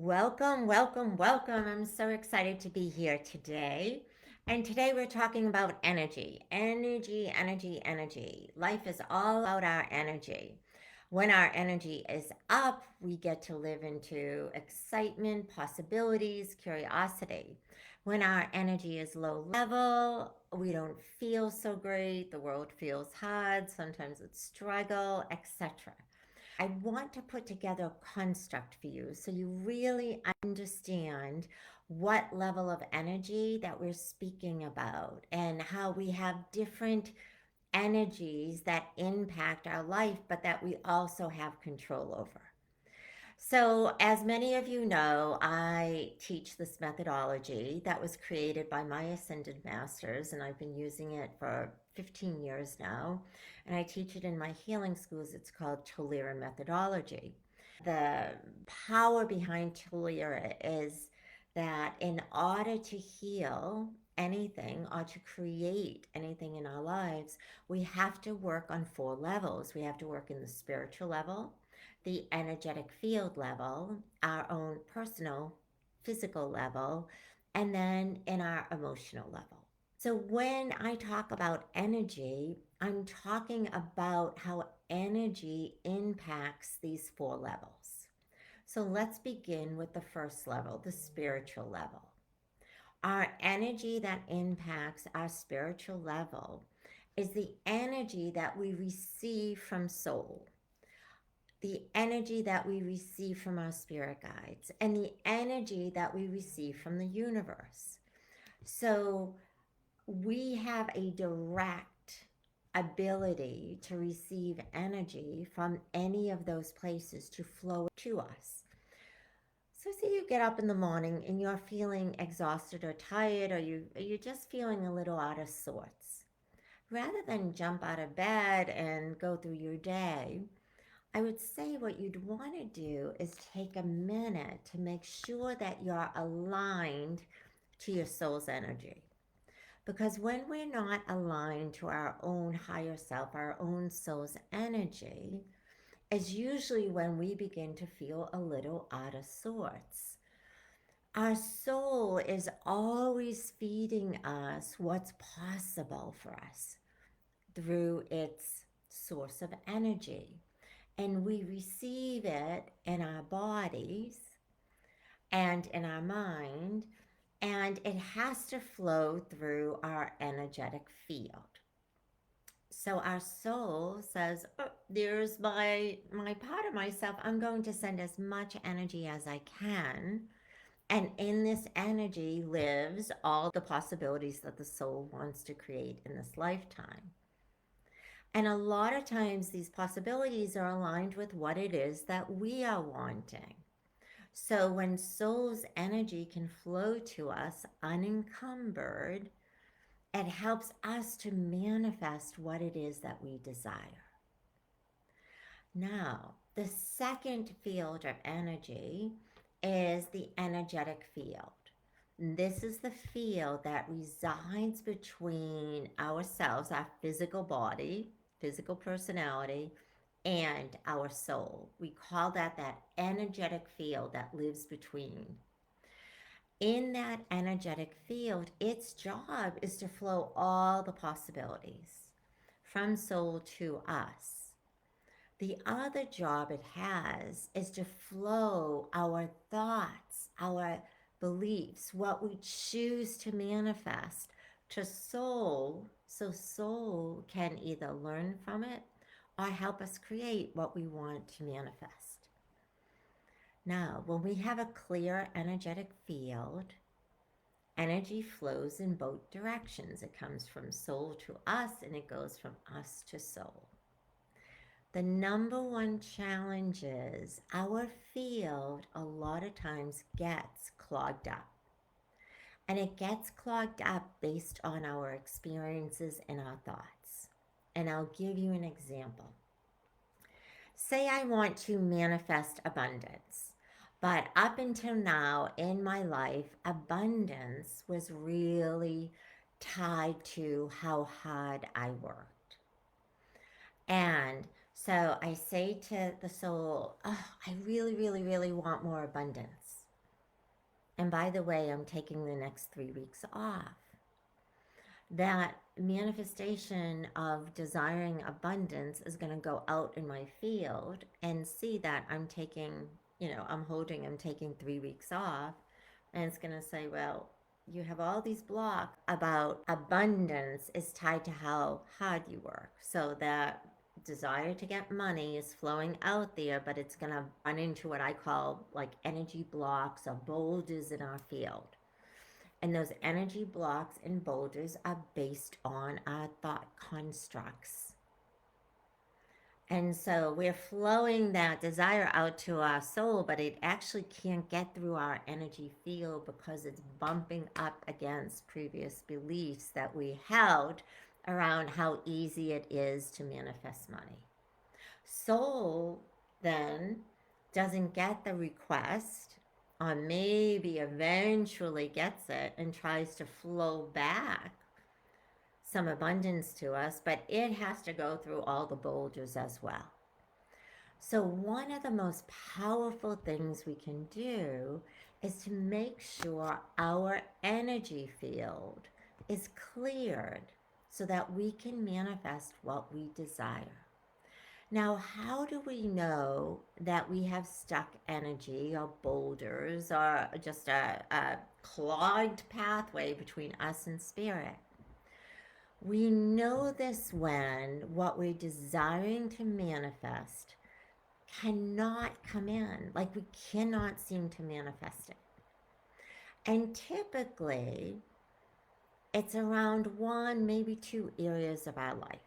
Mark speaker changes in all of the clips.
Speaker 1: Welcome, welcome, welcome. I'm so excited to be here today. And today we're talking about energy. Energy, energy, energy. Life is all about our energy. When our energy is up, we get to live into excitement, possibilities, curiosity. When our energy is low level, we don't feel so great. The world feels hard. Sometimes it's struggle, etc. I want to put together a construct for you so you really understand what level of energy that we're speaking about and how we have different energies that impact our life, but that we also have control over. So, as many of you know, I teach this methodology that was created by my Ascended Masters, and I've been using it for 15 years now. And I teach it in my healing schools. It's called Tolera Methodology. The power behind Tolera is that in order to heal anything or to create anything in our lives, we have to work on four levels. We have to work in the spiritual level, the energetic field level, our own personal physical level, and then in our emotional level. So when I talk about energy, I'm talking about how energy impacts these four levels. So let's begin with the first level, the spiritual level. Our energy that impacts our spiritual level is the energy that we receive from soul, the energy that we receive from our spirit guides, and the energy that we receive from the universe. So we have a direct ability to receive energy from any of those places to flow to us. So say you get up in the morning and you're feeling exhausted or tired, or you're just feeling a little out of sorts. Rather than jump out of bed and go through your day, I would say what you'd want to do is take a minute to make sure that you're aligned to your soul's energy. Because when we're not aligned to our own higher self, our own soul's energy, is usually when we begin to feel a little out of sorts. Our soul is always feeding us what's possible for us through its source of energy. And we receive it in our bodies and in our mind, and it has to flow through our energetic field. So our soul says, oh, there's my part of myself. I'm going to send as much energy as I can. And in this energy lives all the possibilities that the soul wants to create in this lifetime. And a lot of times these possibilities are aligned with what it is that we are wanting. So when soul's energy can flow to us unencumbered, it helps us to manifest what it is that we desire. Now, the second field of energy is the energetic field. This is the field that resides between ourselves, our physical body, physical personality, and our soul. We call that energetic field that lives between. In that energetic field, its job is to flow all the possibilities from soul to us. The other job it has is to flow our thoughts, our beliefs, what we choose to manifest to soul, so soul can either learn from it or help us create what we want to manifest. Now, when we have a clear energetic field, energy flows in both directions. It comes from soul to us and it goes from us to soul. The number one challenge is our field a lot of times gets clogged up. And it gets clogged up based on our experiences and our thoughts. And I'll give you an example. Say I want to manifest abundance, but up until now in my life, abundance was really tied to how hard I worked. And so I say to the soul, oh, I really, really, really want more abundance. And by the way, I'm taking the next 3 weeks off. That manifestation of desiring abundance is going to go out in my field and see that I'm taking, I'm taking 3 weeks off. And it's going to say, well, you have all these blocks about abundance is tied to how hard you work. So that desire to get money is flowing out there, but it's going to run into what I call like energy blocks or boulders in our field. And those energy blocks and boulders are based on our thought constructs. And so we're flowing that desire out to our soul, but it actually can't get through our energy field because it's bumping up against previous beliefs that we held around how easy it is to manifest money. Soul then doesn't get the request, or maybe eventually gets it and tries to flow back some abundance to us, but it has to go through all the boulders as well. So, one of the most powerful things we can do is to make sure our energy field is cleared so that we can manifest what we desire. Now, how do we know that we have stuck energy or boulders or just a clogged pathway between us and spirit? We know this when what we're desiring to manifest cannot come in, like we cannot seem to manifest it. And typically, it's around one, maybe two areas of our life.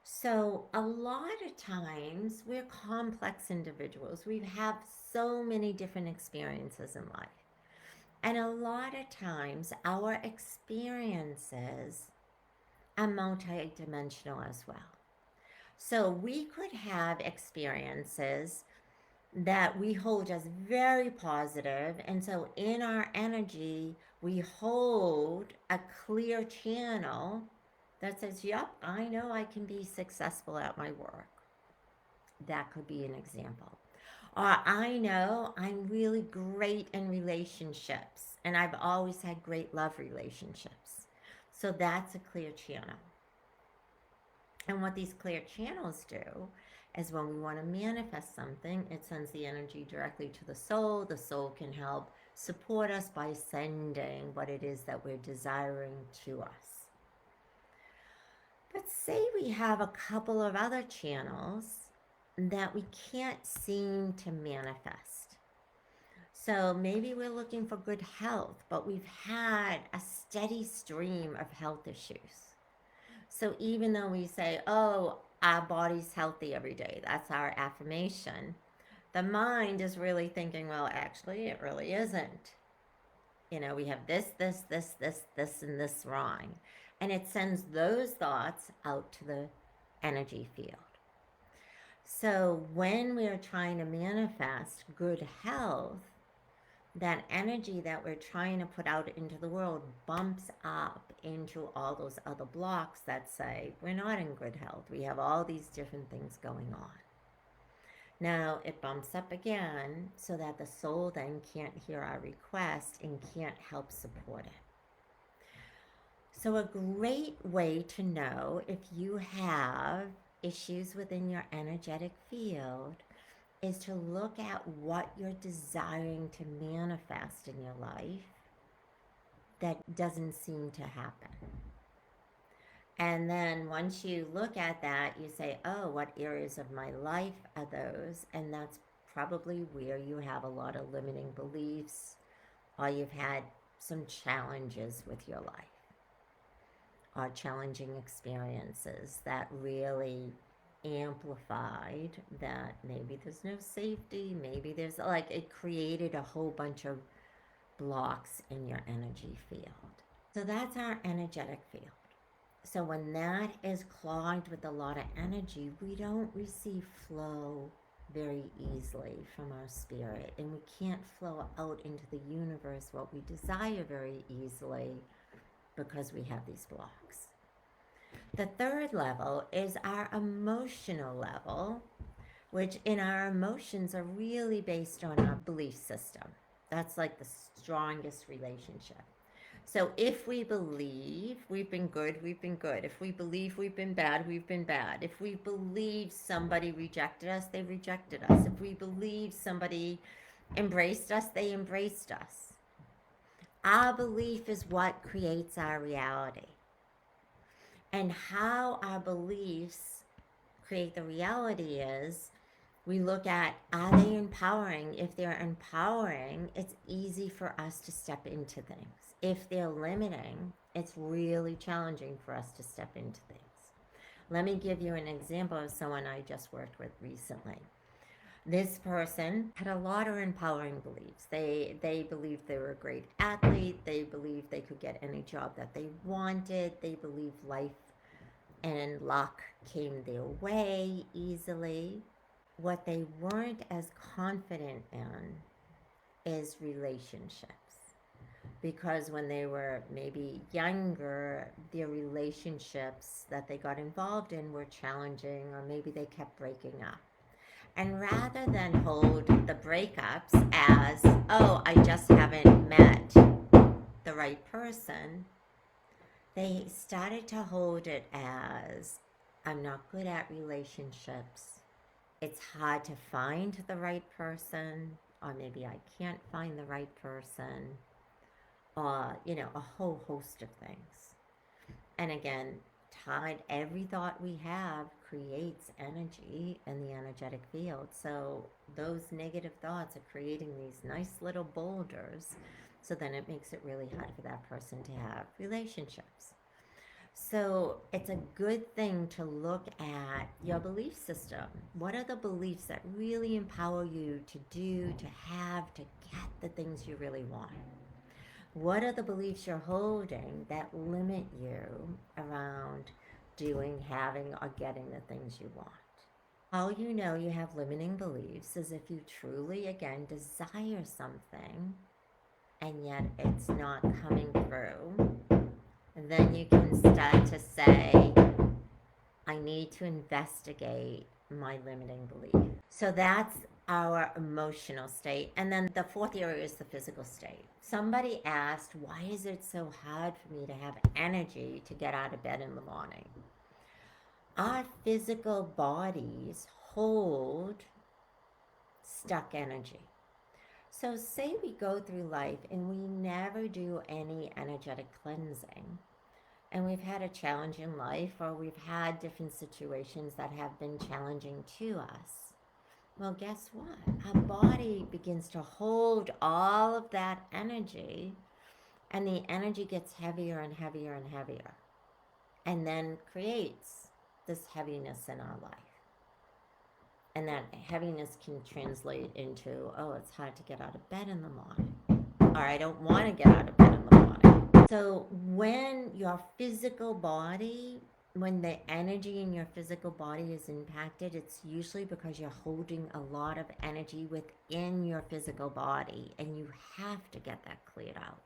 Speaker 1: So, a lot of times, we're complex individuals. We have so many different experiences in life. And a lot of times, our experiences are multidimensional as well. So we could have experiences that we hold as very positive, and so in our energy, we hold a clear channel that says, yep, I know I can be successful at my work. That could be an example. Or I know I'm really great in relationships, and I've always had great love relationships. So that's a clear channel. And what these clear channels do is when we want to manifest something, it sends the energy directly to the soul. The soul can help support us by sending what it is that we're desiring to us. But say we have a couple of other channels that we can't seem to manifest. So maybe we're looking for good health, but we've had a steady stream of health issues. So even though we say, oh, our body's healthy every day, that's our affirmation, the mind is really thinking, well, actually, it really isn't. We have this, and this wrong. And it sends those thoughts out to the energy field. So when we're trying to manifest good health, that energy that we're trying to put out into the world bumps up into all those other blocks that say we're not in good health. We have all these different things going on. Now it bumps up again so that the soul then can't hear our request and can't help support it. So a great way to know if you have issues within your energetic field is to look at what you're desiring to manifest in your life that doesn't seem to happen. And then once you look at that, you say, oh, what areas of my life are those? And that's probably where you have a lot of limiting beliefs, or you've had some challenges with your life, or challenging experiences that really amplified that maybe there's no safety, maybe there's like it created a whole bunch of blocks in your energy field. So that's our energetic field. So when that is clogged with a lot of energy, we don't receive flow very easily from our spirit, and we can't flow out into the universe what we desire very easily because we have these blocks. The third level is our emotional level, which in our emotions are really based on our belief system. That's like the strongest relationship. So if we believe we've been good, we've been good. If we believe we've been bad, we've been bad. If we believe somebody rejected us, they rejected us. If we believe somebody embraced us, they embraced us. Our belief is what creates our reality. And how our beliefs create the reality is we look at, are they empowering? If they're empowering, it's easy for us to step into things. If they're limiting, it's really challenging for us to step into things. Let me give you an example of someone I just worked with recently. This person had a lot of empowering beliefs. They believed they were a great athlete. They believed they could get any job that they wanted. They believed life and luck came their way easily. What they weren't as confident in is relationships. Because when they were maybe younger, their relationships that they got involved in were challenging, or maybe they kept breaking up. And rather than hold the breakups as, oh, I just haven't met the right person, they started to hold it as, I'm not good at relationships. It's hard to find the right person, or maybe I can't find the right person, or, a whole host of things. And again, every thought we have creates energy in the energetic field. So those negative thoughts are creating these nice little boulders. So then it makes it really hard for that person to have relationships. So it's a good thing to look at your belief system. What are the beliefs that really empower you to do, to have, to get the things you really want? What are the beliefs you're holding that limit you around doing, having, or getting the things you want? How you know you have limiting beliefs is if you truly, again, desire something and yet it's not coming through. And then you can start to say, I need to investigate my limiting belief. So that's our emotional state. And then the fourth area is the physical state. Somebody asked, why is it so hard for me to have energy to get out of bed in the morning? Our physical bodies hold stuck energy. So say we go through life and we never do any energetic cleansing, and we've had a challenge in life, or we've had different situations that have been challenging to us. Well, guess what? Our body begins to hold all of that energy, and the energy gets heavier and heavier and heavier, and then creates this heaviness in our life. And that heaviness can translate into, oh, it's hard to get out of bed in the morning, or I don't want to get out of bed in the morning. So when your physical body, when the energy in your physical body is impacted, it's usually because you're holding a lot of energy within your physical body, and you have to get that cleared out.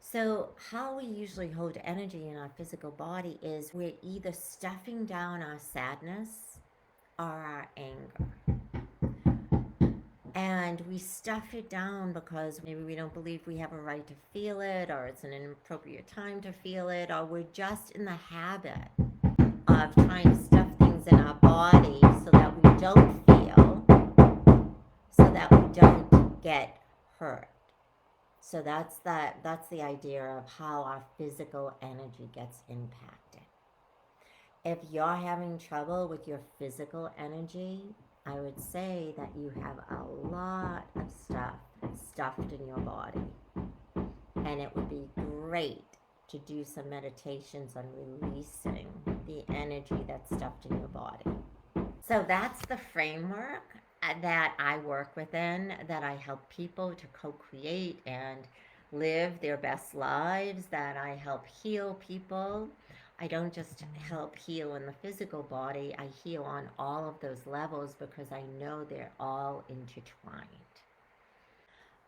Speaker 1: So how we usually hold energy in our physical body is we're either stuffing down our sadness or our anger. And we stuff it down because maybe we don't believe we have a right to feel it, or it's an inappropriate time to feel it, or we're just in the habit of trying to stuff things in our body so that we don't feel, so that we don't get hurt. So that's the idea of how our physical energy gets impacted. If you're having trouble with your physical energy, I would say that you have a lot of stuff stuffed in your body. And it would be great to do some meditations on releasing the energy that's stuffed in your body. So that's the framework that I work within, that I help people to co-create and live their best lives, that I help heal people. I don't just help heal in the physical body, I heal on all of those levels because I know they're all intertwined.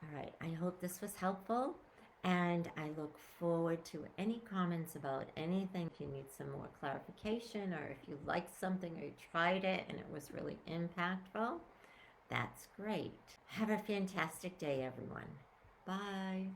Speaker 1: All right, I hope this was helpful, and I look forward to any comments about anything. If you need some more clarification, or if you liked something or you tried it and it was really impactful, That's great. Have a fantastic day, everyone. Bye.